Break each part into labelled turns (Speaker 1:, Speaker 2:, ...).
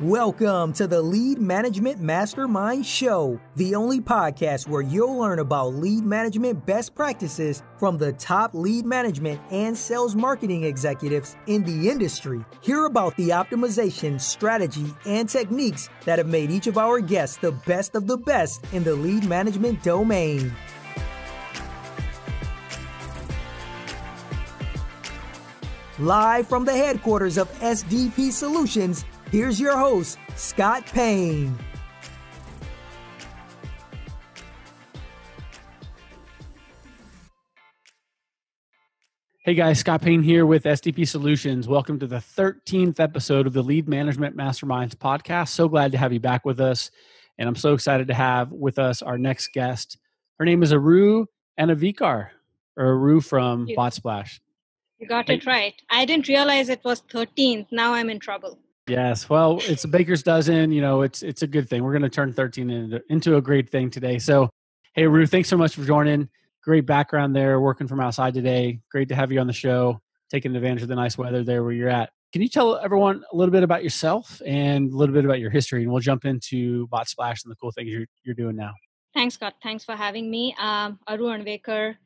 Speaker 1: Welcome to the Lead Management Mastermind Show, the only podcast where you'll learn about lead management best practices from the top lead management and sales marketing executives in the industry. Hear about the optimization, strategy, and techniques that have made each of our guests the best of the best in the lead management domain. Live from the headquarters of SDP Solutions, here's your host, Scott Payne.
Speaker 2: Hey guys, Scott Payne here with SDP Solutions. Welcome to the 13th episode of the Lead Management Masterminds podcast. So glad to have you back with us. And I'm so excited to have with us our next guest. Her name is Aru Anavekar, or Aru from Botsplash.
Speaker 3: You got it right. I didn't realize it was 13th. Now I'm in trouble.
Speaker 2: Yes. Well, it's a baker's dozen. You know, it's a good thing. We're going to turn 13 into a great thing today. So, hey, Aru, thanks so much for joining. Great background there, working from outside today. Great to have you on the show, taking advantage of the nice weather there where you're at. Can you tell everyone a little bit about yourself and a little bit about your history? And we'll jump into Botsplash and the cool things you're doing now.
Speaker 3: Thanks, Scott. Thanks for having me. Aru Anavekar.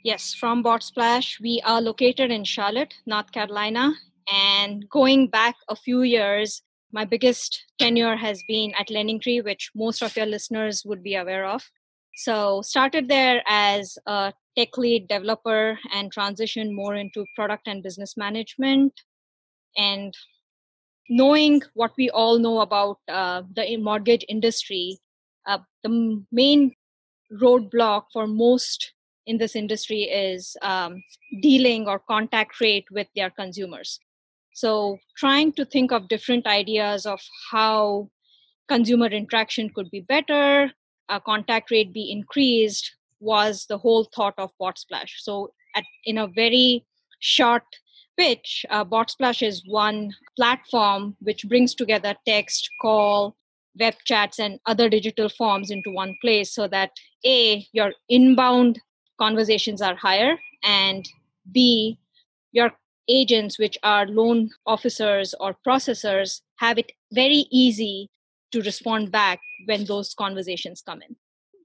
Speaker 3: Yes, from Botsplash. We are located in Charlotte, North Carolina. And going back a few years, my biggest tenure has been at LendingTree, which most of your listeners would be aware of. So started there as a tech lead developer and transitioned more into product and business management. And knowing what we all know about the mortgage industry, the main roadblock for most in this industry is dealing or contact rate with their consumers. So trying to think of different ideas of how consumer interaction could be better, contact rate be increased was the whole thought of Botsplash. So in a very short pitch, Botsplash is one platform which brings together text, call, web chats, and other digital forms into one place so that A, your inbound conversations are higher, and B, your agents, which are loan officers or processors, have it very easy to respond back when those conversations come in.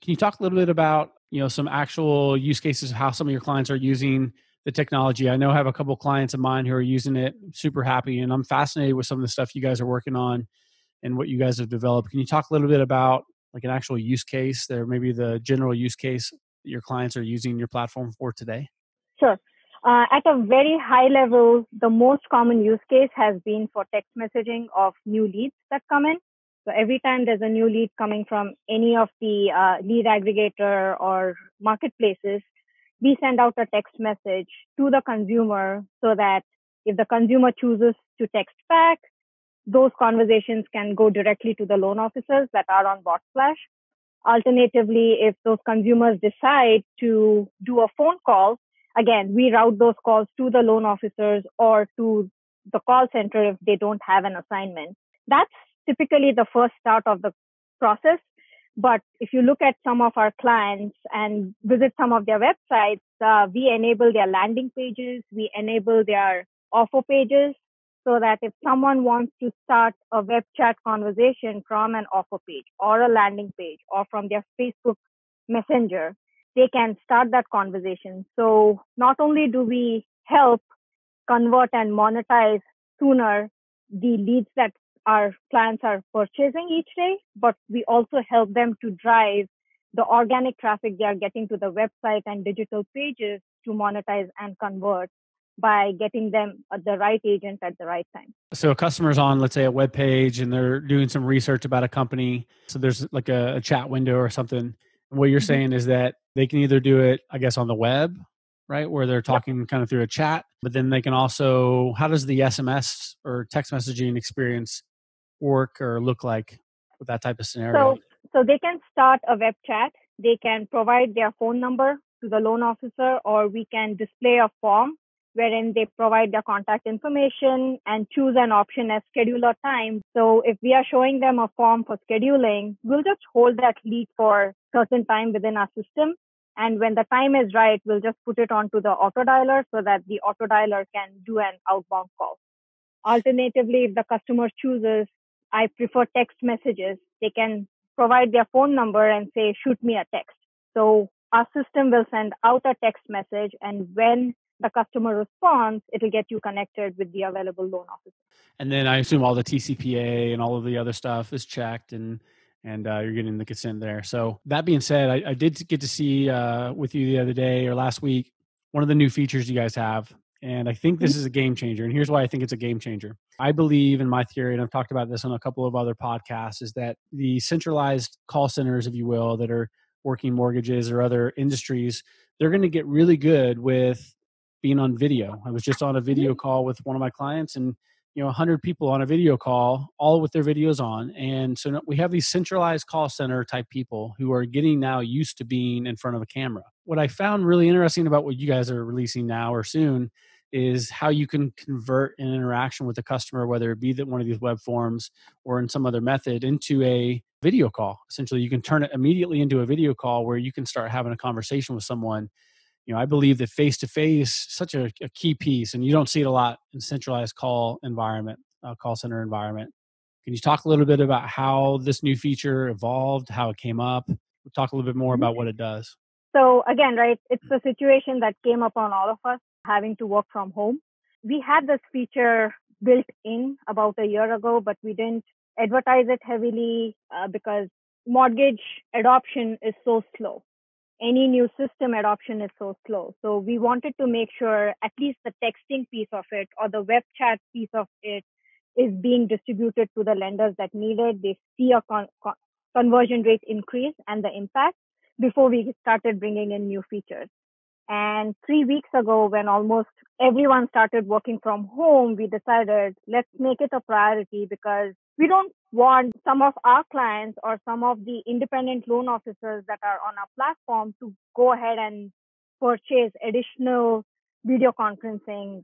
Speaker 2: Can you talk a little bit about, some actual use cases of how some of your clients are using the technology? I know I have a couple of clients of mine who are using it, super happy, and I'm fascinated with some of the stuff you guys are working on and what you guys have developed. Can you talk a little bit about like an actual use case there, maybe the general use case that your clients are using your platform for today?
Speaker 4: Sure. At a very high level, the most common use case has been for text messaging of new leads that come in. So every time there's a new lead coming from any of the lead aggregator or marketplaces, we send out a text message to the consumer so that if the consumer chooses to text back, those conversations can go directly to the loan officers that are on Botsplash. Alternatively, if those consumers decide to do a phone call, again, we route those calls to the loan officers or to the call center if they don't have an assignment. That's typically the first start of the process. But if you look at some of our clients and visit some of their websites, we enable their landing pages, we enable their offer pages, so that if someone wants to start a web chat conversation from an offer page or a landing page or from their Facebook Messenger, they can start that conversation. So not only do we help convert and monetize sooner the leads that our clients are purchasing each day, but we also help them to drive the organic traffic they are getting to the website and digital pages to monetize and convert by getting them the right agent at the right time.
Speaker 2: So a customer's on, let's say, a web page and they're doing some research about a company. So there's like a chat window or something. And what you're saying is that they can either do it, I guess, on the web, right, where they're talking kind of through a chat, but then they can also, how does the SMS or text messaging experience work or look like with that type of scenario?
Speaker 4: So they can start a web chat. They can provide their phone number to the loan officer, or we can display a form wherein they provide their contact information and choose an option as schedule a time. So if we are showing them a form for scheduling, we'll just hold that lead for a certain time within our system. And when the time is right, we'll just put it onto the auto dialer so that the auto dialer can do an outbound call. Alternatively, if the customer chooses I prefer text messages. They can provide their phone number and say, shoot me a text. So our system will send out a text message, and when the customer responds, it'll get you connected with the available loan officer.
Speaker 2: And then I assume all the TCPA and all of the other stuff is checked, and you're getting the consent there. So that being said, I did get to see with you the other day or last week one of the new features you guys have. And I think this is a game changer. And here's why I think it's a game changer. I believe in my theory, and I've talked about this on a couple of other podcasts, is that the centralized call centers, if you will, that are working mortgages or other industries, they're going to get really good with being on video. I was just on a video call with one of my clients, and 100 people on a video call, all with their videos on. And so we have these centralized call center type people who are getting now used to being in front of a camera. What I found really interesting about what you guys are releasing now or soon is how you can convert an interaction with the customer, whether it be that one of these web forms or in some other method, into a video call. Essentially, you can turn it immediately into a video call where you can start having a conversation with someone. I believe that face-to-face is such a key piece, and you don't see it a lot in centralized call center environment. Can you talk a little bit about how this new feature evolved, how it came up? We'll talk a little bit more about what it does.
Speaker 4: So again, right, it's a situation that came upon all of us having to work from home. We had this feature built in about a year ago, but we didn't advertise it heavily because mortgage adoption is so slow. Any new system adoption is so slow. So we wanted to make sure at least the texting piece of it or the web chat piece of it is being distributed to the lenders that need it. They see a conversion rate increase and the impact before we started bringing in new features. And 3 weeks ago, when almost everyone started working from home, we decided let's make it a priority, because we don't want some of our clients or some of the independent loan officers that are on our platform to go ahead and purchase additional video conferencing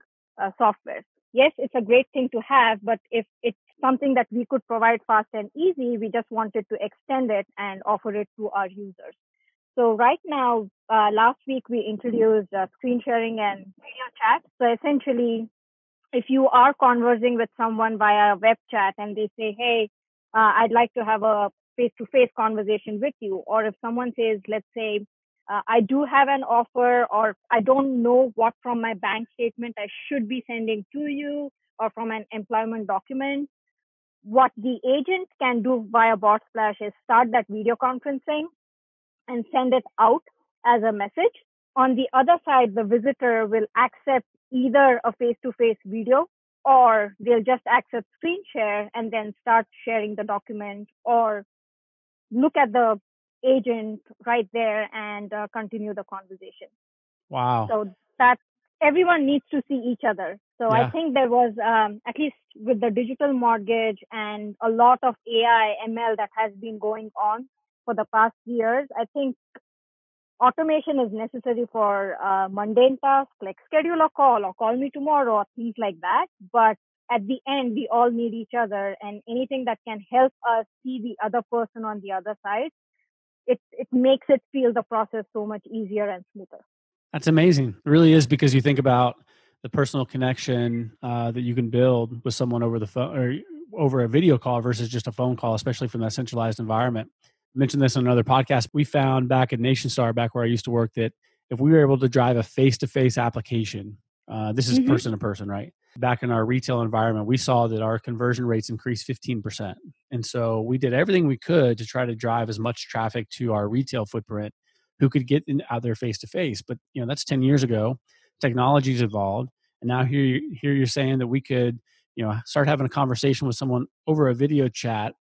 Speaker 4: software. Yes, it's a great thing to have, but if it's something that we could provide fast and easy, we just wanted to extend it and offer it to our users. So right now, last week we introduced screen sharing and video chat. So essentially, if you are conversing with someone via web chat and they say, hey, I'd like to have a face-to-face conversation with you, or if someone says, let's say, I do have an offer, or I don't know what from my bank statement I should be sending to you, or from an employment document, what the agent can do via Botsplash is start that video conferencing and send it out as a message. On the other side, the visitor will accept either a face-to-face video, or they'll just accept screen share and then start sharing the document, or look at the agent right there and continue the conversation.
Speaker 2: Wow.
Speaker 4: So that everyone needs to see each other. So I think there was, at least with the digital mortgage and a lot of AI, ML that has been going on for the past years, I think automation is necessary for mundane tasks like schedule a call or call me tomorrow or things like that. But at the end, we all need each other, and anything that can help us see the other person on the other side, it makes it feel the process so much easier and smoother.
Speaker 2: That's amazing. It really is, because you think about the personal connection that you can build with someone over the phone or over a video call versus just a phone call, especially from that centralized environment. I mentioned this on another podcast. We found back at NationStar, back where I used to work, that if we were able to drive a face-to-face application, this is person to person, right? Back in our retail environment, we saw that our conversion rates increased 15%. And so we did everything we could to try to drive as much traffic to our retail footprint who could get out there face-to-face. But that's 10 years ago. Technology's evolved. And now here you're saying that we could start having a conversation with someone over a video chat,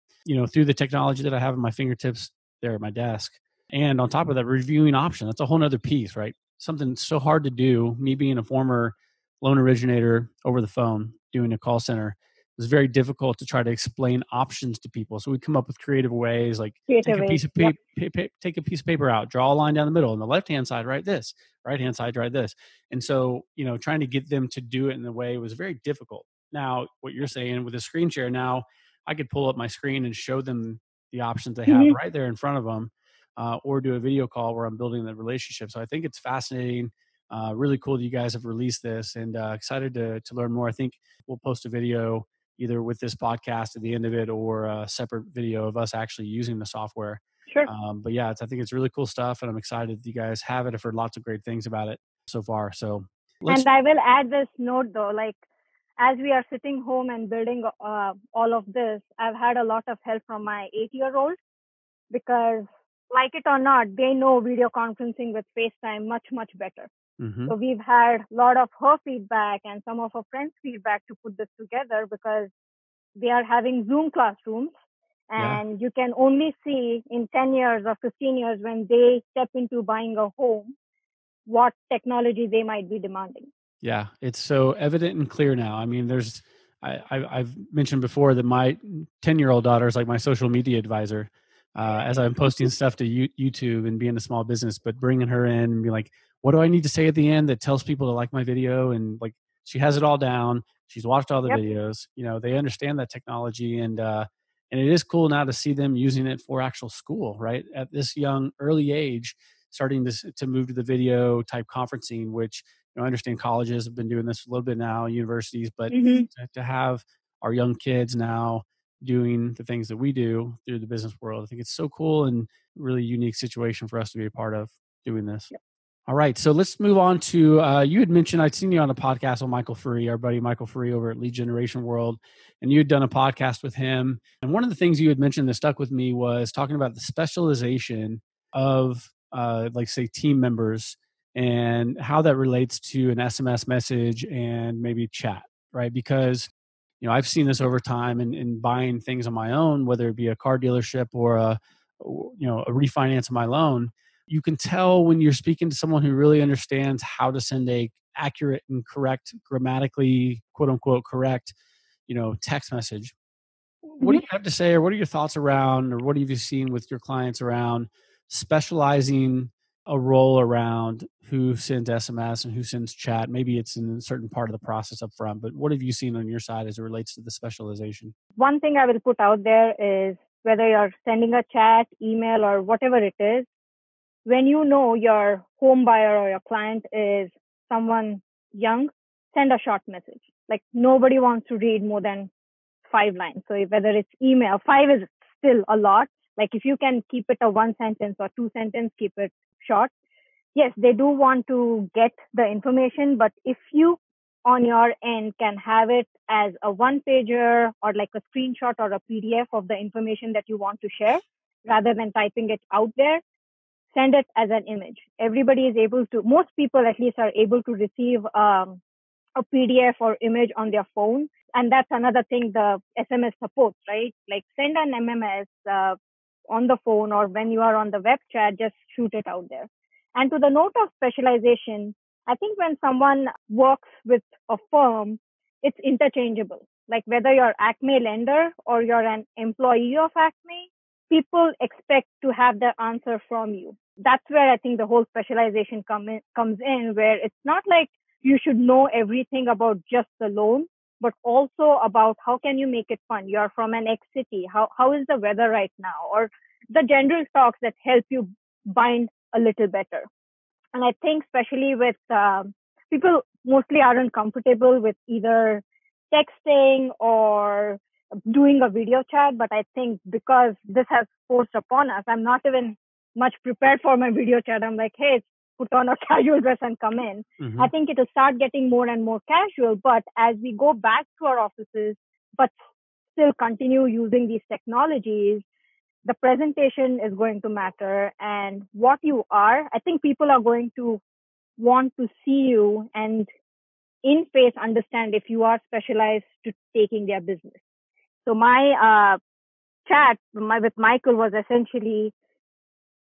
Speaker 2: through the technology that I have at my fingertips there at my desk. And on top of that, reviewing options. That's a whole nother piece, right? Something so hard to do. Me being a former loan originator over the phone, doing a call center, it was very difficult to try to explain options to people. So we come up with creative ways, like take a piece of paper out, draw a line down the middle. On the left-hand side, write this. Right-hand side, write this. And so, trying to get them to do it in the way was very difficult. Now, what you're saying with the screen share, now I could pull up my screen and show them the options they have right there in front of them, or do a video call where I'm building the relationship. So I think it's fascinating. Really cool that you guys have released this, and excited to learn more. I think we'll post a video, either with this podcast at the end of it or a separate video of us actually using the software.
Speaker 4: Sure.
Speaker 2: But yeah, I think it's really cool stuff, and I'm excited that you guys have it. I've heard lots of great things about it so far. So
Speaker 4: And I will add this note though, like as we are sitting home and building all of this, I've had a lot of help from my 8-year-old because, like it or not, they know video conferencing with FaceTime much, much better.
Speaker 2: Mm-hmm.
Speaker 4: So we've had a lot of her feedback and some of her friends' feedback to put this together because they are having Zoom classrooms. And you can only see in 10 years or 15 years when they step into buying a home, what technology they might be demanding.
Speaker 2: Yeah, it's so evident and clear now. I mean, I've mentioned before that my 10-year-old daughter is like my social media advisor as I'm posting stuff to YouTube and being a small business, but bringing her in and be like, what do I need to say at the end that tells people to like my video? And like, she has it all down. She's watched all the videos. You know, they understand that technology, and it is cool now to see them using it for actual school, right? At this young, early age, starting to move to the video type conferencing, which, you know, I understand colleges have been doing this a little bit now, universities, but to have our young kids now doing the things that we do through the business world, I think it's so cool and really unique situation for us to be a part of doing this. Yep. All right. So let's move on to, you had mentioned, I'd seen you on a podcast with Michael Free, our buddy Michael Free over at Lead Generation World, and you had done a podcast with him. And one of the things you had mentioned that stuck with me was talking about the specialization of, like say, team members and how that relates to an SMS message and maybe chat, right? Because, you know, I've seen this over time in buying things on my own, whether it be a car dealership or a refinance of my loan. You can tell when you're speaking to someone who really understands how to send a accurate and correct, grammatically, quote unquote, correct, you know, text message. What do you have to say, or what are your thoughts around, or what have you seen with your clients around specializing a role around who sends SMS and who sends chat? Maybe it's in a certain part of the process up front, but what have you seen on your side as it relates to the specialization?
Speaker 4: One thing I will put out there is whether you're sending a chat, email, or whatever it is, when you know your home buyer or your client is someone young, send a short message. Like nobody wants to read more than 5 lines. So whether it's email, 5 is still a lot. Like if you can keep it a 1 sentence or 2 sentence, keep it short. Yes, they do want to get the information, but if you on your end can have it as a 1-pager or like a screenshot or a PDF of the information that you want to share, rather than typing it out there, send it as an image. Everybody is able to, most people at least are able to receive a PDF or image on their phone. And that's another thing the SMS supports, right? Like send an MMS on the phone, or when you are on the web chat, just shoot it out there. And to the note of specialization, I think when someone works with a firm, it's interchangeable. Like whether you're Acme lender or you're an employee of Acme, people expect to have the answer from you. That's where I think the whole specialization comes in, where it's not like you should know everything about just the loan, but also about how can you make it fun. You're from an X city. How is the weather right now? Or the general talks that help you bind a little better. And I think especially with people mostly aren't comfortable with either texting or doing a video chat. But I think because this has forced upon us, I'm not even much prepared for my video chat. I'm like, hey, put on a casual dress and come in. Mm-hmm. I think it'll start getting more and more casual. But as we go back to our offices, but still continue using these technologies, the presentation is going to matter. And what you are, I think people are going to want to see you and in face understand if you are specialized to taking their business. So my chat with Michael was essentially,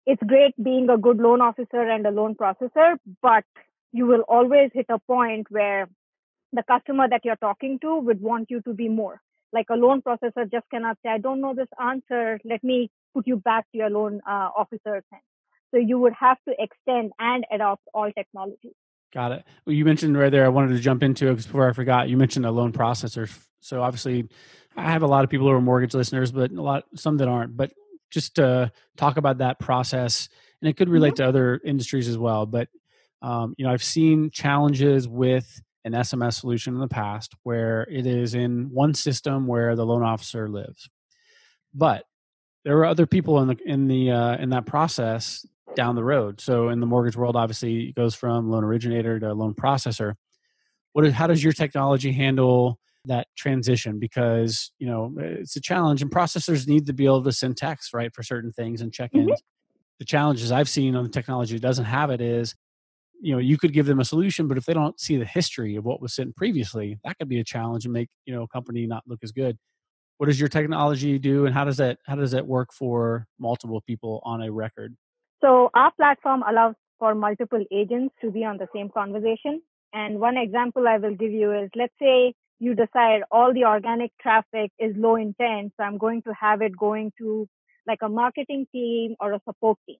Speaker 4: it's great being a good loan officer and a loan processor, but you will always hit a point where the customer that you're talking to would want you to be more. Like a loan processor just cannot say, I don't know this answer, let me put you back to your loan officer's hand. So you would have to extend and adopt all technologies.
Speaker 2: Got it. Well, you mentioned right there, I wanted to jump into it before I forgot, you mentioned a loan processor. So obviously I have a lot of people who are mortgage listeners, but some that aren't. But just to talk about that process, and it could relate to other industries as well. But, I've seen challenges with an SMS solution in the past where it is in one system where the loan officer lives. But there are other people in that process down the road. So in the mortgage world, obviously it goes from loan originator to loan processor. How does your technology handle that transition? Because, it's a challenge, and processors need to be able to send text, right, for certain things and check-ins. The challenges I've seen on the technology that doesn't have it is, you could give them a solution, but if they don't see the history of what was sent previously, that could be a challenge and make, a company not look as good. What does your technology do, and how does that work for multiple people on a record?
Speaker 4: So our platform allows for multiple agents to be on the same conversation. And one example I will give you is, let's say you decide all the organic traffic is low intent, so I'm going to have it going to like a marketing team or a support team.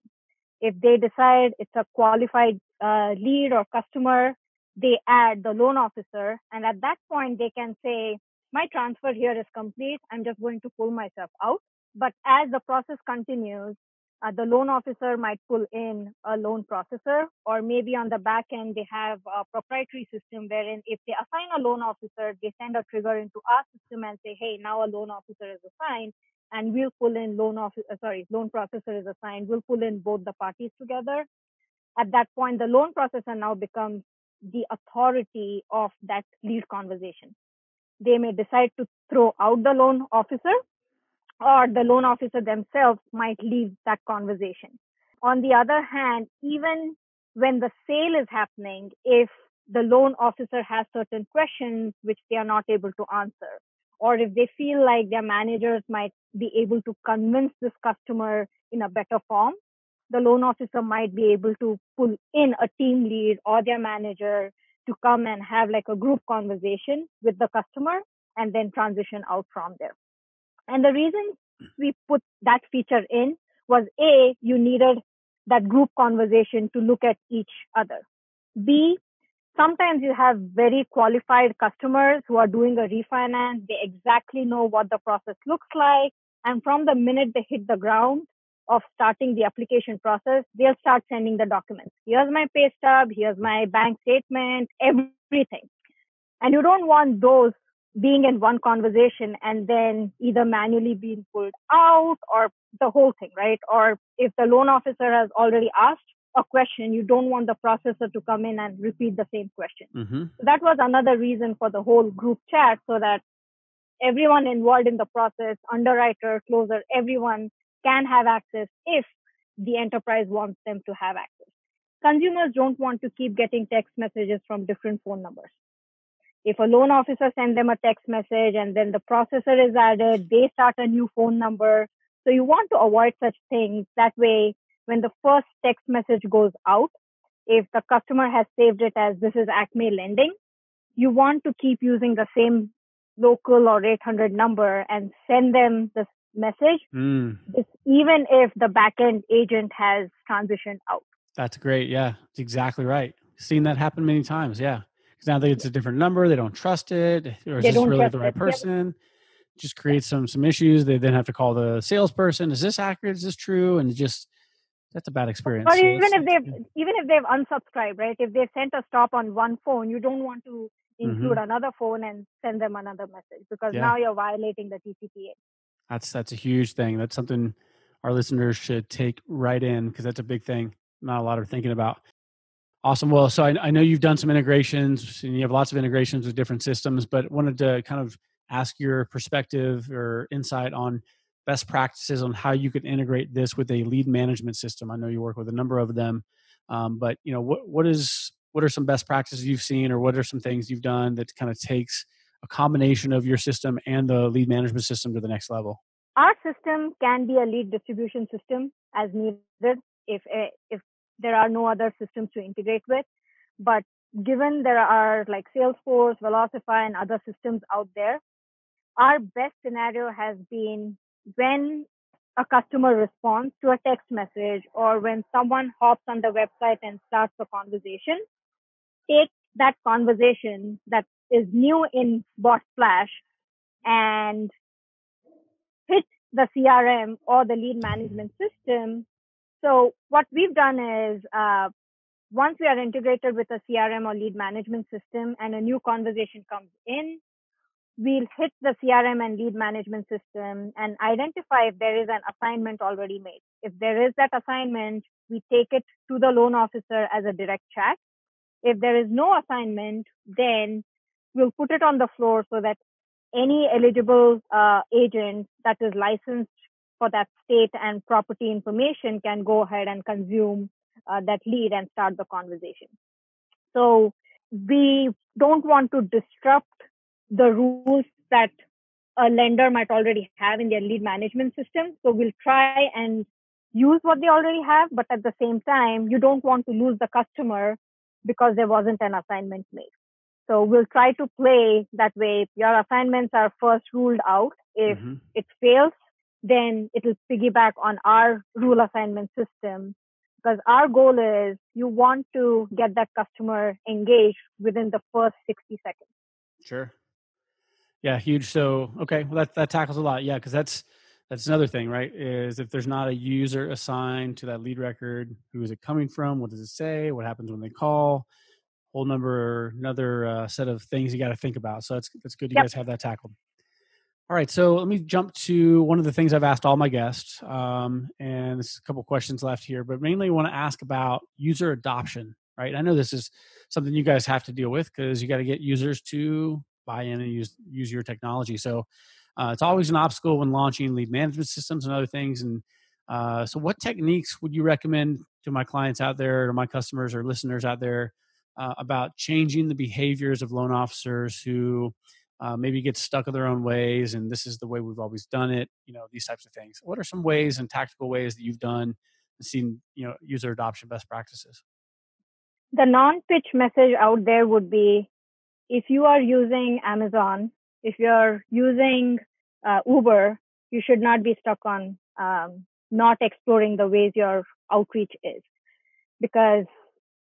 Speaker 4: If they decide it's a qualified lead or customer, they add the loan officer. And at that point, they can say, my transfer here is complete. I'm just going to pull myself out. But as the process continues, the loan officer might pull in a loan processor, or maybe on the back end, they have a proprietary system wherein if they assign a loan officer, they send a trigger into our system and say, hey, now a loan officer is assigned, and we'll pull in loan processor is assigned. We'll pull in both the parties together. At that point, the loan processor now becomes the authority of that lead conversation. They may decide to throw out the loan officer, or the loan officer themselves might leave that conversation. On the other hand, even when the sale is happening, if the loan officer has certain questions which they are not able to answer, or if they feel like their managers might be able to convince this customer in a better form, the loan officer might be able to pull in a team lead or their manager to come and have like a group conversation with the customer and then transition out from there. And the reason we put that feature in was A, you needed that group conversation to look at each other. B, sometimes you have very qualified customers who are doing a refinance. They exactly know what the process looks like. And from the minute they hit the ground of starting the application process, they'll start sending the documents. Here's my pay stub. Here's my bank statement, everything. And you don't want those being in one conversation and then either manually being pulled out or the whole thing, right? Or if the loan officer has already asked a question, you don't want the processor to come in and repeat the same question.
Speaker 2: Mm-hmm.
Speaker 4: So that was another reason for the whole group chat, so that everyone involved in the process, underwriter, closer, everyone can have access if the enterprise wants them to have access. Consumers don't want to keep getting text messages from different phone numbers. If a loan officer sends them a text message and then the processor is added, they start a new phone number. So you want to avoid such things. That way, when the first text message goes out, if the customer has saved it as this is Acme Lending, you want to keep using the same local or 800 number and send them this message, even if the backend agent has transitioned out.
Speaker 2: That's great. Yeah, that's exactly right. Seen that happen many times. Yeah. Because now it's a different number. They don't trust it. Or is this really the right person? Yep. Just creates some issues. They then have to call the salesperson. Is this accurate? Is this true? And that's a bad experience.
Speaker 4: Or even if they've unsubscribed, right? If they've sent a stop on one phone, you don't want to include another phone and send them another message, because now you're violating the TCPA.
Speaker 2: That's a huge thing. That's something our listeners should take right in, because that's a big thing not a lot are thinking about. Awesome. Well, so I know you've done some integrations and you have lots of integrations with different systems, but wanted to kind of ask your perspective or insight on best practices on how you could integrate this with a lead management system. I know you work with a number of them, but what are some best practices you've seen, or what are some things you've done that kind of takes a combination of your system and the lead management system to the next level?
Speaker 4: Our system can be a lead distribution system as needed if there are no other systems to integrate with. But given there are like Salesforce, Velocify, and other systems out there, our best scenario has been when a customer responds to a text message, or when someone hops on the website and starts a conversation, take that conversation that is new in Botsplash and hit the CRM or the lead management system. So what we've done is once we are integrated with a CRM or lead management system and a new conversation comes in, we'll hit the CRM and lead management system and identify if there is an assignment already made. If there is that assignment, we take it to the loan officer as a direct chat. If there is no assignment, then we'll put it on the floor so that any eligible agent that is licensed for that state and property information can go ahead and consume that lead and start the conversation. So we don't want to disrupt the rules that a lender might already have in their lead management system. So we'll try and use what they already have, but at the same time, you don't want to lose the customer because there wasn't an assignment made. So we'll try to play that way. Your assignments are first ruled out. If it fails, then it'll piggyback on our rule assignment system, because our goal is you want to get that customer engaged within the first 60 seconds.
Speaker 2: Sure. Yeah, huge. So, okay, well, that tackles a lot. Yeah, because that's another thing, right? Is if there's not a user assigned to that lead record, who is it coming from? What does it say? What happens when they call? Whole another set of things you got to think about. So that's good. You guys have that tackled. All right, so let me jump to one of the things I've asked all my guests, and there's a couple questions left here, but mainly I want to ask about user adoption, right? I know this is something you guys have to deal with because you got to get users to buy in and use your technology. So it's always an obstacle when launching lead management systems and other things. And so what techniques would you recommend to my clients out there, or my customers or listeners out there, about changing the behaviors of loan officers who maybe get stuck in their own ways, and this is the way we've always done it, these types of things? What are some ways and tactical ways that you've done and seen, user adoption best practices?
Speaker 4: The non-pitch message out there would be, if you are using Amazon, if you're using Uber, you should not be stuck on not exploring the ways your outreach is. Because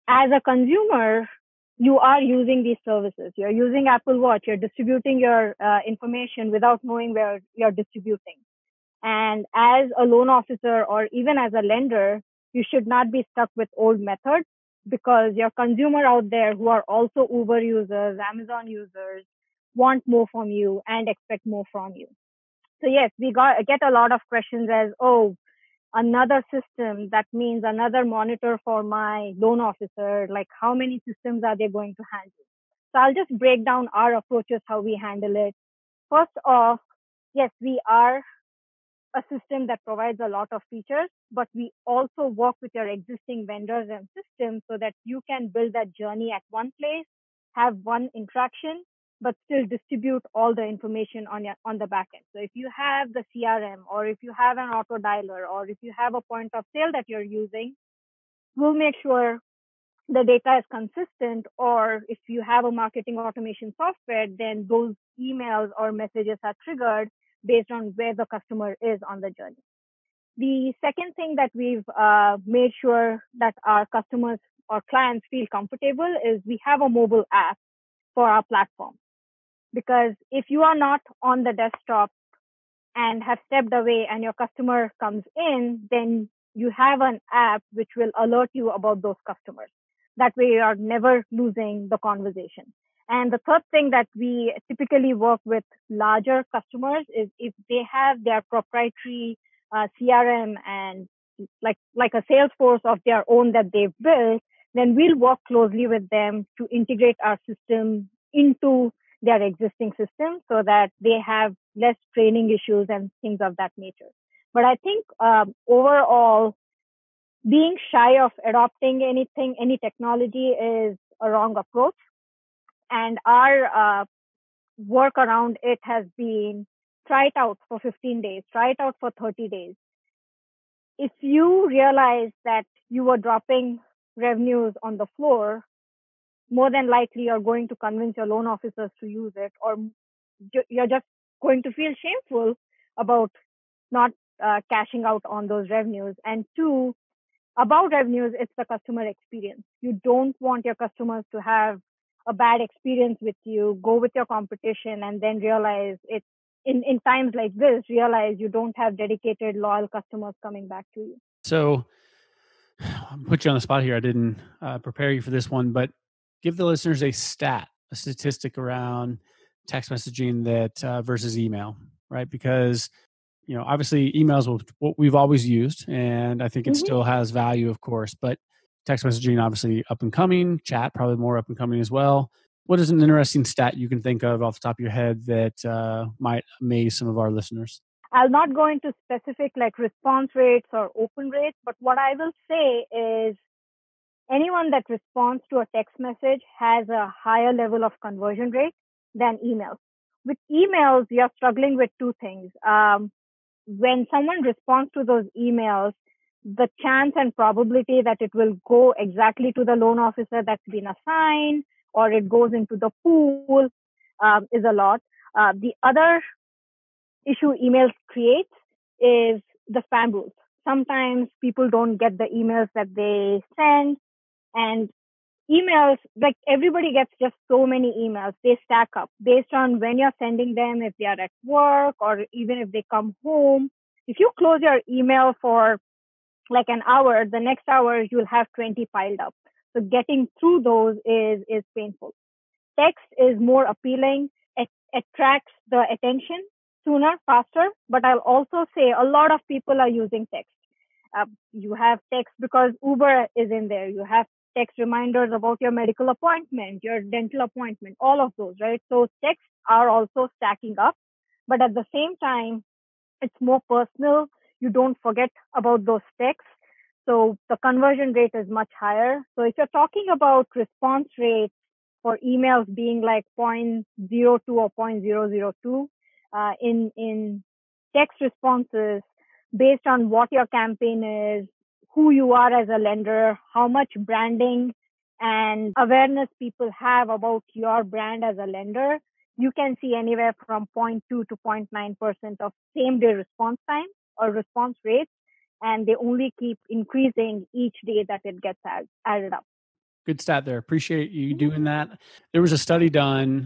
Speaker 4: as a consumer, you are using these services. You're using Apple Watch. You're distributing your information without knowing where you're distributing. And as a loan officer or even as a lender, you should not be stuck with old methods, because your consumer out there who are also Uber users, Amazon users, want more from you and expect more from you. So yes, we get a lot of questions as, oh, another system, that means another monitor for my loan officer. Like, how many systems are they going to handle? So I'll just break down our approaches, how we handle it. First off, yes, we are a system that provides a lot of features, but we also work with your existing vendors and systems so that you can build that journey at one place, have one interaction, but still distribute all the information on the back end. So if you have the CRM, or if you have an auto dialer, or if you have a point of sale that you're using, we'll make sure the data is consistent. Or if you have a marketing automation software, then those emails or messages are triggered based on where the customer is on the journey. The second thing that we've made sure that our customers or clients feel comfortable is we have a mobile app for our platform. Because if you are not on the desktop and have stepped away and your customer comes in, then you have an app which will alert you about those customers. That way you are never losing the conversation. And the third thing that we typically work with larger customers is if they have their proprietary CRM and like a Salesforce of their own that they've built, then we'll work closely with them to integrate our system into their existing system so that they have less training issues and things of that nature. But I think overall, being shy of adopting any technology is a wrong approach. And our work around it has been, try it out for 15 days, try it out for 30 days. If you realize that you were dropping revenues on the floor, more than likely you're going to convince your loan officers to use it, or you're just going to feel shameful about not cashing out on those revenues. And two, about revenues, it's the customer experience. You don't want your customers to have a bad experience with you, go with your competition, and then realize it's in times like this, realize you don't have dedicated, loyal customers coming back to you.
Speaker 2: So put you on the spot here. I didn't prepare you for this one, but give the listeners a statistic around text messaging that versus email, right? Because obviously emails is what we've always used, and I think it still has value, of course. But text messaging, obviously up and coming. Chat, probably more up and coming as well. What is an interesting stat you can think of off the top of your head that might amaze some of our listeners?
Speaker 4: I'll not go into specific like response rates or open rates, but what I will say is anyone that responds to a text message has a higher level of conversion rate than emails. With emails, you're struggling with two things. When someone responds to those emails, the chance and probability that it will go exactly to the loan officer that's been assigned or it goes into the pool is a lot. The other issue emails creates is the spam rules. Sometimes people don't get the emails that they send, and emails, like everybody gets just so many emails. They stack up based on when you're sending them, if they are at work or even if they come home. If you close your email for like an hour, the next hour you'll have 20 piled up. So getting through those is painful. Text is more appealing. It attracts the attention sooner, faster. But I'll also say a lot of people are using text. You have text because Uber is in there. You have text reminders about your medical appointment, your dental appointment, all of those, right? So texts are also stacking up. But at the same time, it's more personal. You don't forget about those texts. So the conversion rate is much higher. So if you're talking about response rates for emails being like 0.02 or 0.002, in text responses, based on what your campaign is, who you are as a lender, how much branding and awareness people have about your brand as a lender, you can see anywhere from 0.2 to 0.9% of same day response time or response rates. And they only keep increasing each day that it gets added up.
Speaker 2: Good stat there. Appreciate you doing that. There was a study done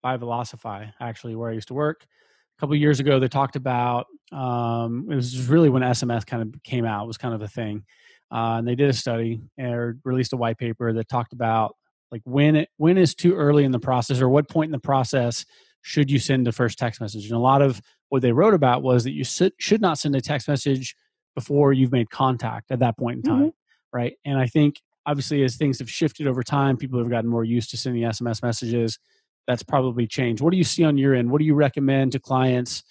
Speaker 2: by Velocify, actually, where I used to work a couple of years ago. They talked about, it was really when SMS kind of came out, it was kind of a thing. And they did a study or released a white paper that talked about like when is too early in the process, or what point in the process should you send the first text message. And a lot of what they wrote about was that you should not send a text message before you've made contact at that point in time, right? And I think obviously as things have shifted over time, people have gotten more used to sending SMS messages. That's probably changed. What do you see on your end? What do you recommend to clients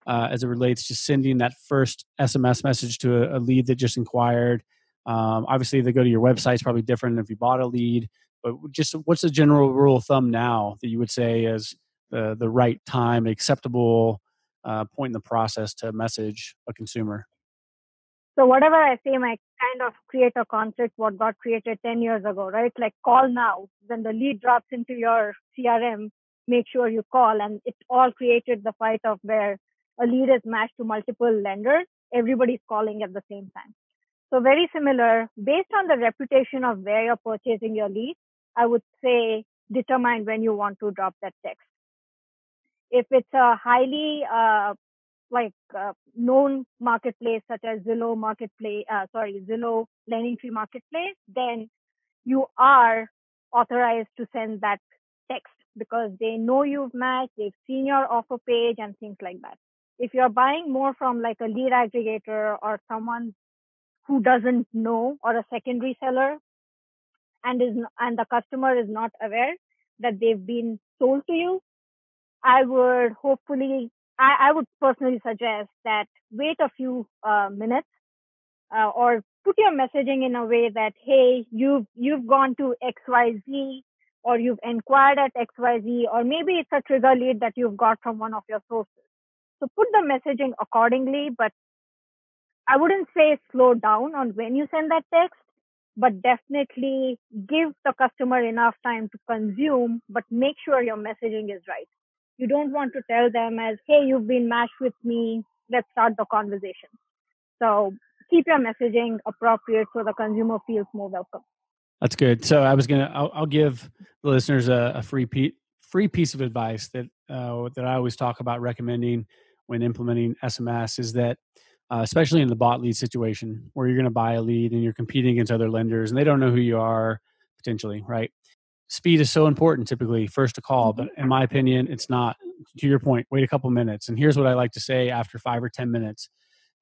Speaker 2: as it relates to sending that first SMS message to a lead that just inquired? Obviously, they go to your website. It's probably different if you bought a lead. But just what's the general rule of thumb now that you would say is the right time, acceptable point in the process to message a consumer?
Speaker 4: So whatever I say might kind of create a conflict what got created 10 years ago, right? Like call now. When the lead drops into your CRM, make sure you call. And it all created the fight of where a lead is matched to multiple lenders. Everybody's calling at the same time. So very similar. Based on the reputation of where you're purchasing your lead, I would say determine when you want to drop that text. If it's a highly known marketplace such as Zillow Lending Tree Marketplace, then you are authorized to send that text because they know you've matched, they've seen your offer page and things like that. If you're buying more from like a lead aggregator or someone who doesn't know, or a secondary seller, and the customer is not aware that they've been sold to you, I would personally suggest that wait a few minutes or put your messaging in a way that, hey, you've gone to XYZ or you've inquired at XYZ, or maybe it's a trigger lead that you've got from one of your sources. So put the messaging accordingly, but I wouldn't say slow down on when you send that text, but definitely give the customer enough time to consume, but make sure your messaging is right. You don't want to tell them as, hey, you've been matched with me, let's start the conversation. So keep your messaging appropriate so the consumer feels more welcome.
Speaker 2: That's good. So I'll give the listeners a free piece of advice that I always talk about recommending when implementing SMS is that especially in the bot lead situation where you're going to buy a lead and you're competing against other lenders and they don't know who you are potentially, right? Speed is so important typically, first to call, but in my opinion, it's not. To your point, wait a couple minutes. And here's what I like to say after 5 or 10 minutes.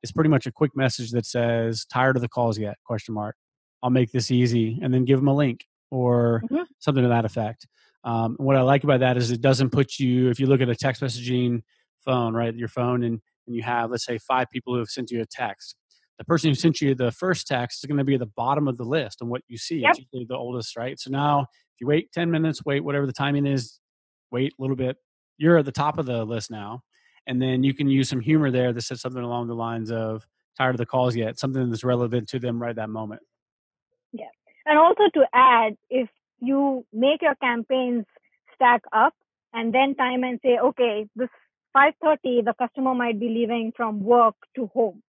Speaker 2: It's pretty much a quick message that says, tired of the calls yet? Question mark. I'll make this easy, and then give them a link or something to that effect. What I like about that is it doesn't put you, if you look at a text messaging phone, right, your phone, and you have, let's say, 5 people who have sent you a text. The person who sent you the first text is going to be at the bottom of the list on what you see.
Speaker 4: Yep.
Speaker 2: It's usually the oldest, right? So now if you wait 10 minutes, wait whatever the timing is, wait a little bit, you're at the top of the list now. And then you can use some humor there that says something along the lines of, tired of the calls yet? Something that's relevant to them right at that moment.
Speaker 4: Yeah. And also to add, if you make your campaigns stack up and then time and say, okay, this 5:30, the customer might be leaving from work to home,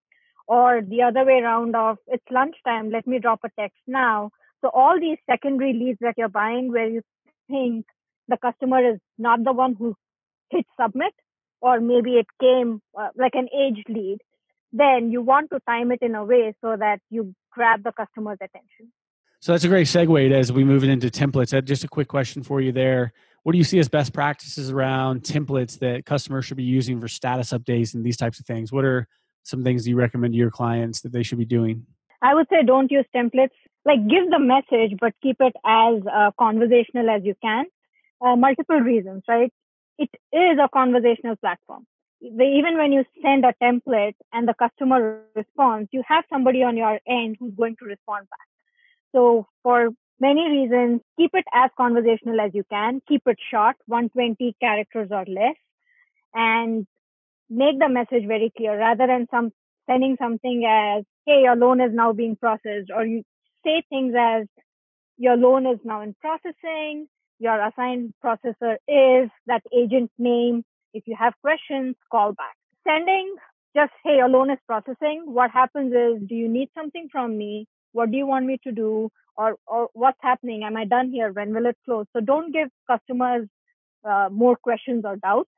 Speaker 4: or the other way around of it's lunchtime, let me drop a text now. So all these secondary leads that you're buying where you think the customer is not the one who hit submit, or maybe it came like an aged lead, then you want to time it in a way so that you grab the customer's attention.
Speaker 2: So that's a great segue as we move it into templates. Just a quick question for you there. What do you see as best practices around templates that customers should be using for status updates and these types of things? What are some things you recommend to your clients that they should be doing?
Speaker 4: I would say don't use templates. Like, give the message, but keep it as conversational as you can. Multiple reasons, right? It is a conversational platform. Even when you send a template and the customer responds, you have somebody on your end who's going to respond back. So for many reasons, keep it as conversational as you can. Keep it short, 120 characters or less, and make the message very clear rather than sending something as, hey, your loan is now being processed, or you say things as, your loan is now in processing, your assigned processor is that agent name. If you have questions, call back. Sending just, hey, your loan is processing. What happens is, do you need something from me? What do you want me to do? Or what's happening? Am I done here? When will it close? So don't give customers more questions or doubts.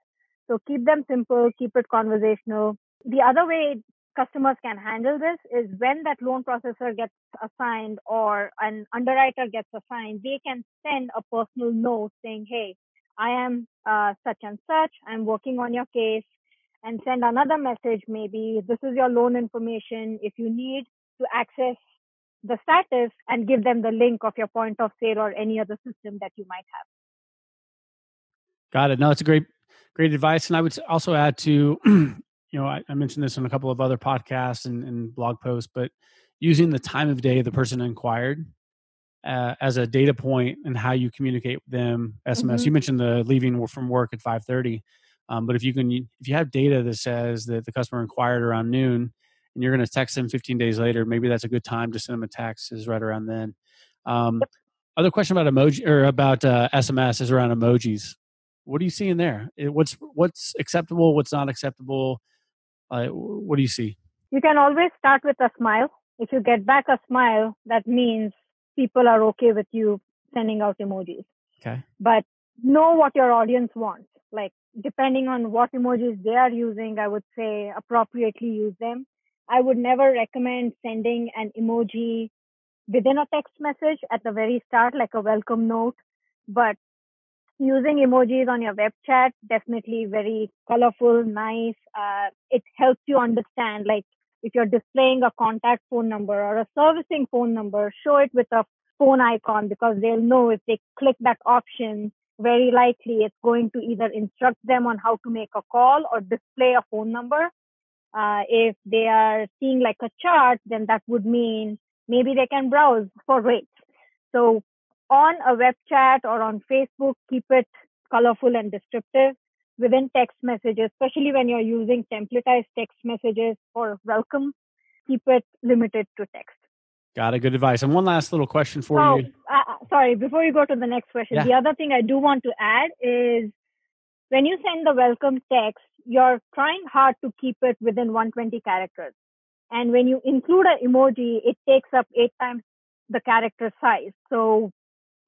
Speaker 4: So keep them simple, keep it conversational. The other way customers can handle this is when that loan processor gets assigned or an underwriter gets assigned, they can send a personal note saying, hey, I am such and such, I'm working on your case, and send another message, maybe this is your loan information. If you need to access the status, and give them the link of your point of sale or any other system that you might have.
Speaker 2: Got it. No, it's a great advice. And I would also add to, I mentioned this on a couple of other podcasts and blog posts, but using the time of day the person inquired as a data point and how you communicate with them. SMS. You mentioned the leaving from work at 5:30, but if you have data that says that the customer inquired around noon, and you're going to text them 15 days later, maybe that's a good time to send them a text is right around then. Other question about emoji or about SMS is around emojis. What are you seeing there? What's acceptable? What's not acceptable? What do you see?
Speaker 4: You can always start with a smile. If you get back a smile, that means people are okay with you sending out emojis.
Speaker 2: Okay.
Speaker 4: But know what your audience wants. Like, depending on what emojis they are using, I would say appropriately use them. I would never recommend sending an emoji within a text message at the very start, like a welcome note. But using emojis on your web chat, definitely very colorful, nice. It helps you understand, like, if you're displaying a contact phone number or a servicing phone number, show it with a phone icon, because they'll know if they click that option, very likely it's going to either instruct them on how to make a call or display a phone number. If they are seeing like a chart, then that would mean maybe they can browse for rates. So on a web chat or on Facebook, keep it colorful and descriptive. Within text messages, especially when you're using templatized text messages for welcome, keep it limited to text.
Speaker 2: Got it. Good advice. And one last little question for you.
Speaker 4: Sorry, before you go to the next question, The other thing I do want to add is when you send the welcome text, you're trying hard to keep it within 120 characters. And when you include an emoji, it takes up 8 times the character size. So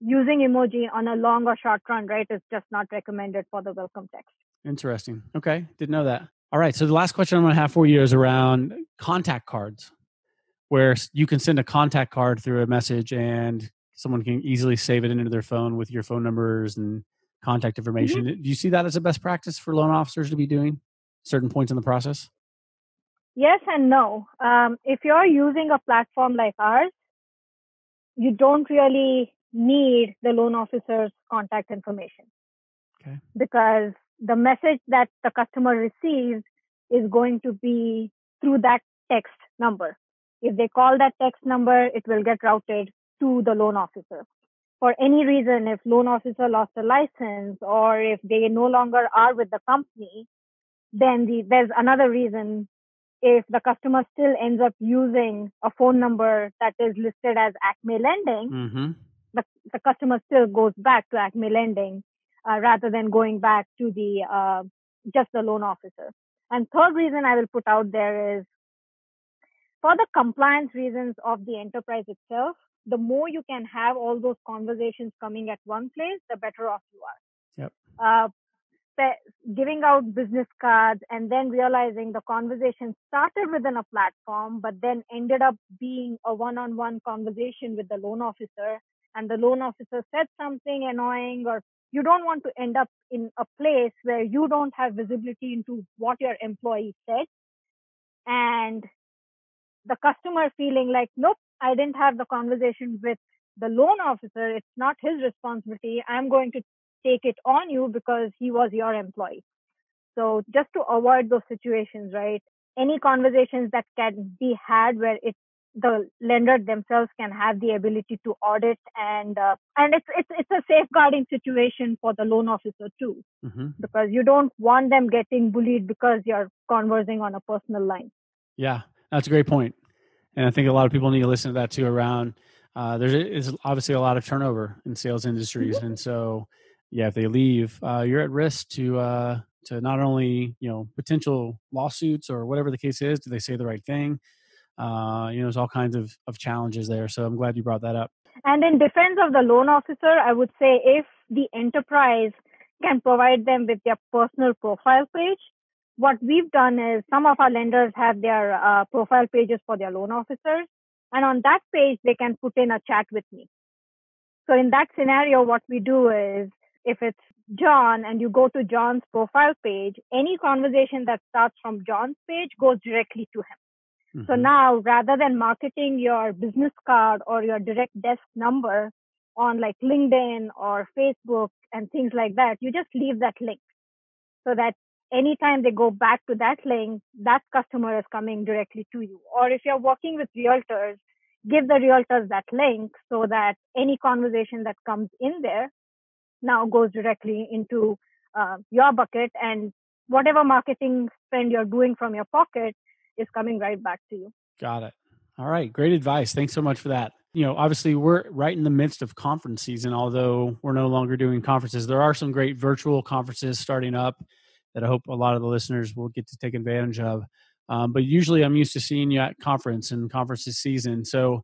Speaker 4: using emoji on a long or short run, right, is just not recommended for the welcome text.
Speaker 2: Interesting. Okay. Didn't know that. All right. So the last question I'm going to have for you is around contact cards, where you can send a contact card through a message and someone can easily save it into their phone with your phone numbers and contact information.
Speaker 4: Mm-hmm.
Speaker 2: Do you see that as a best practice for loan officers to be doing certain points in the process?
Speaker 4: Yes and no. If you're using a platform like ours, you don't really need the loan officer's contact information.
Speaker 2: Okay.
Speaker 4: Because the message that the customer receives is going to be through that text number. If they call that text number, it will get routed to the loan officer. For any reason, if loan officer lost a license or if they no longer are with the company, then there's another reason. If the customer still ends up using a phone number that is listed as Acme Lending,
Speaker 2: Mm-hmm.
Speaker 4: the customer still goes back to Acme Lending rather than going back to the just the loan officer. And third reason I will put out there is for the compliance reasons of the enterprise itself. The more you can have all those conversations coming at one place, the better off you are.
Speaker 2: Yep.
Speaker 4: Giving out business cards and then realizing the conversation started within a platform, but then ended up being a one-on-one conversation with the loan officer, and the loan officer said something annoying, or you don't want to end up in a place where you don't have visibility into what your employee said, and the customer feeling like, nope, I didn't have the conversation with the loan officer. It's not his responsibility. I'm going to take it on you because he was your employee. So just to avoid those situations, right? Any conversations that can be had where the lender themselves can have the ability to audit, and it's a safeguarding situation for the loan officer too,
Speaker 2: Mm-hmm.
Speaker 4: because you don't want them getting bullied because you're conversing on a personal line.
Speaker 2: Yeah, that's a great point. And I think a lot of people need to listen to that too around, there is obviously a lot of turnover in sales industries.
Speaker 4: Mm-hmm.
Speaker 2: And so, yeah, if they leave, you're at risk to not only, potential lawsuits or whatever the case is, do they say the right thing? There's all kinds of challenges there. So I'm glad you brought that up.
Speaker 4: And in defense of the loan officer, I would say if the enterprise can provide them with their personal profile page, what we've done is some of our lenders have their profile pages for their loan officers. And on that page, they can put in a chat with me. So in that scenario, what we do is if it's John and you go to John's profile page, any conversation that starts from John's page goes directly to him.
Speaker 2: Mm-hmm.
Speaker 4: So now, rather than marketing your business card or your direct desk number on like LinkedIn or Facebook and things like that, you just leave that link so that anytime they go back to that link, that customer is coming directly to you. Or if you're working with realtors, give the realtors that link so that any conversation that comes in there now goes directly into your bucket, and whatever marketing spend you're doing from your pocket is coming right back to you.
Speaker 2: Got it. All right. Great advice. Thanks so much for that. Obviously we're right in the midst of conference season, although we're no longer doing conferences. There are some great virtual conferences starting up that I hope a lot of the listeners will get to take advantage of. But usually I'm used to seeing you at conferences season. So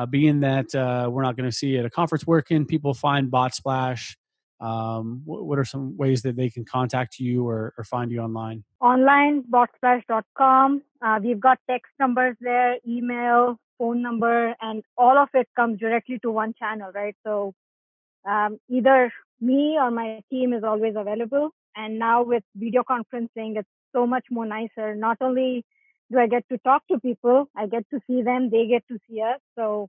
Speaker 2: being that we're not going to see you at a conference, where can people find Botsplash? What are some ways that they can contact you or find you online?
Speaker 4: Online, botsplash.com. We've got text numbers there, email, phone number, and all of it comes directly to one channel, right? So either me or my team is always available. And now with video conferencing, it's so much more nicer. Not only do I get to talk to people, I get to see them, they get to see us. So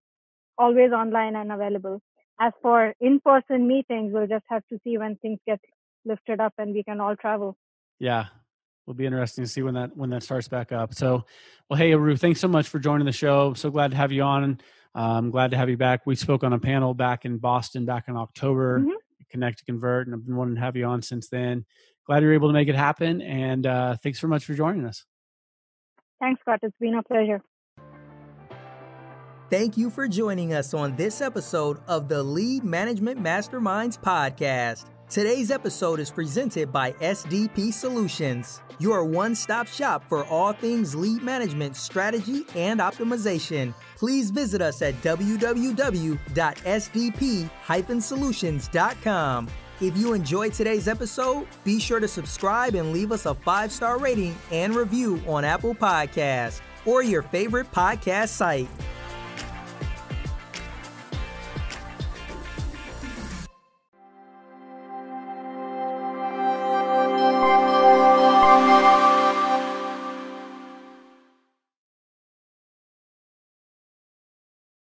Speaker 4: always online and available. As for in-person meetings, we'll just have to see when things get lifted up and we can all travel.
Speaker 2: Yeah. It'll be interesting to see when that starts back up. So, well, hey, Aru, thanks so much for joining the show. I'm so glad to have you on. I'm glad to have you back. We spoke on a panel back in Boston back in October, Connect to Convert, and I've been wanting to have you on since then. Glad you're able to make it happen. And thanks so much for joining us.
Speaker 4: Thanks, Scott. It's been a pleasure.
Speaker 1: Thank you for joining us on this episode of the Lead Management Masterminds podcast. Today's episode is presented by SDP Solutions, your one-stop shop for all things lead management, strategy, and optimization. Please visit us at www.sdp-solutions.com. If you enjoyed today's episode, be sure to subscribe and leave us a 5-star rating and review on Apple Podcasts or your favorite podcast site.